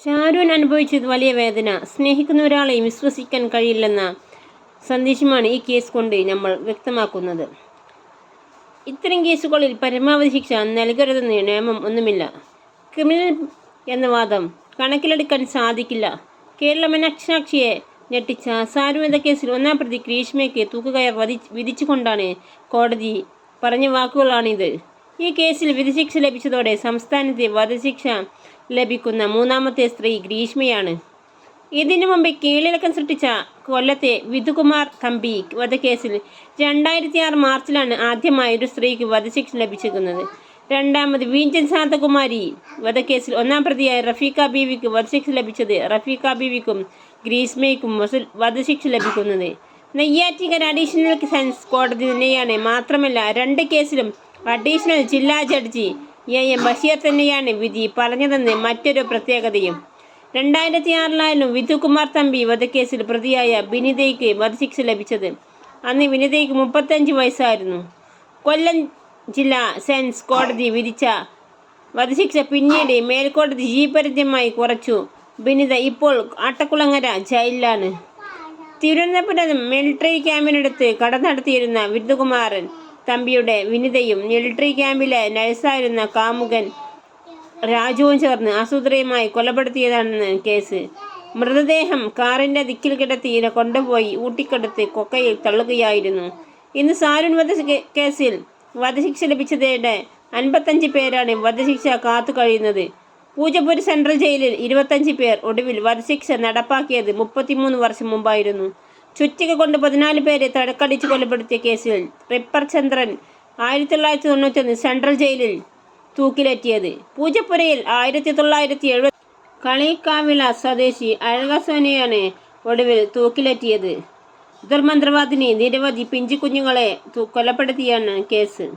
ഷാരൂൺ അനുഭവിച്ചത് വലിയ വേദന. സ്നേഹിക്കുന്ന ഒരാളെയും വിശ്വസിക്കാൻ കഴിയില്ലെന്ന സന്ദേശമാണ് ഈ കേസ് കൊണ്ട് നമ്മൾ വ്യക്തമാക്കുന്നത്. ഇത്തരം കേസുകളിൽ പരമാവധി ശിക്ഷ നൽകരുതെന്ന് നിയമം ഒന്നുമില്ല. ക്രിമിനൽ എന്ന വാദം കണക്കിലെടുക്കാൻ സാധിക്കില്ല. കേരള മനസാക്ഷിയെ ഞെട്ടിച്ച ഷാരൂൺ വധക്കേസിൽ ഒന്നാം പ്രതി ഗ്രീഷ്മയ്ക്ക് തൂക്കുകയർ വിധിച്ചുകൊണ്ടാണ് കോടതി പറഞ്ഞ വാക്കുകളാണിത്. ഈ കേസിൽ വിധിശിക്ഷ ലഭിച്ചതോടെ സംസ്ഥാനത്തെ വധശിക്ഷ ലഭിക്കുന്ന മൂന്നാമത്തെ സ്ത്രീ ഗ്രീഷ്മയാണ്. ഇതിനു മുമ്പ് കീഴ്വഴക്കം സൃഷ്ടിച്ച കൊല്ലത്തെ വിധുകുമാർ തമ്പി വധക്കേസിൽ 2006 മാർച്ചിലാണ് ആദ്യമായി ഒരു സ്ത്രീക്ക് വധശിക്ഷ ലഭിച്ചിരിക്കുന്നത്. രണ്ടാമത് വീഞ്ചൻ ശാന്തകുമാരി വധക്കേസിൽ ഒന്നാം പ്രതിയായ റഫീഖ ബീവിക്ക് വധശിക്ഷ ലഭിച്ചത്. റഫീഖ ബീവിക്കും ഗ്രീഷ്മയ്ക്കും വധശിക്ഷ ലഭിക്കുന്നത് നെയ്യാറ്റിൻകര അഡീഷണൽ സെഷൻസ് കോടതി തന്നെയാണ്. മാത്രമല്ല 2 കേസിലും അഡീഷണൽ ജില്ലാ ജഡ്ജി AM ബഷീർ തന്നെയാണ് വിധി പറഞ്ഞതെന്ന് മറ്റൊരു പ്രത്യേകതയും. 2006 വിധുകുമാർ തമ്പി വധക്കേസിൽ പ്രതിയായ ബിനിതയ്ക്ക് വധശിക്ഷ ലഭിച്ചത്. അന്ന് വിനിതയ്ക്ക് 35 വയസ്സായിരുന്നു. കൊല്ലം ജില്ലാ സെഷൻസ് കോടതി വിധിച്ച വധശിക്ഷ പിന്നീട് മേൽക്കോടതി ജീവപര്യന്തമായി കുറച്ചു. ബിനിത ഇപ്പോൾ ആട്ടക്കുളങ്ങര ജയിലിലാണ്. തിരുവനന്തപുരം മിലിറ്ററി ക്യാമ്പിനടുത്ത് കട നടത്തിയിരുന്ന വിധുകുമാരൻ തമ്പിയുടെ വിനിതയും മിലിറ്ററി ക്യാമ്പിലെ നഴ്സായിരുന്ന കാമുകൻ രാജുവും ചേർന്ന് ആസൂത്രിതമായി കൊലപ്പെടുത്തിയതാണെന്ന് കേസ്. മൃതദേഹം കാറിന്റെ ദിക്കിൽ കിടത്തി കൊണ്ടുപോയി ഊട്ടിക്കടുത്ത് കൊക്കയിൽ തള്ളുകയായിരുന്നു. ഇന്ന് ഷാരൂൺ കേസിൽ വധശിക്ഷ ലഭിച്ചതോടെ 55 പേരാണ് വധശിക്ഷ കാത്തു കഴിയുന്നത്. പൂജപ്പുര സെൻട്രൽ ജയിലിൽ 25 പേർ. ഒടുവിൽ വധശിക്ഷ നടപ്പാക്കിയത് 33 വർഷം മുമ്പായിരുന്നു. ചുറ്റിക കൊണ്ട് 14 പേരെ തടക്കടിച്ച് കൊലപ്പെടുത്തിയ കേസിൽ റിപ്പർ ചന്ദ്രൻ 1991 സെൻട്രൽ ജയിലിൽ തൂക്കിലേറ്റിയത്. പൂജപ്പുരയിൽ 1970 കളിക്കാവിള സ്വദേശി അഴകസോനെയാണ് ഒടുവിൽ തൂക്കിലേറ്റിയത്. ദുർമന്ത്രവാദിനി നിരവധി പിഞ്ചുകുഞ്ഞുങ്ങളെ കൊലപ്പെടുത്തിയാണ് കേസ്.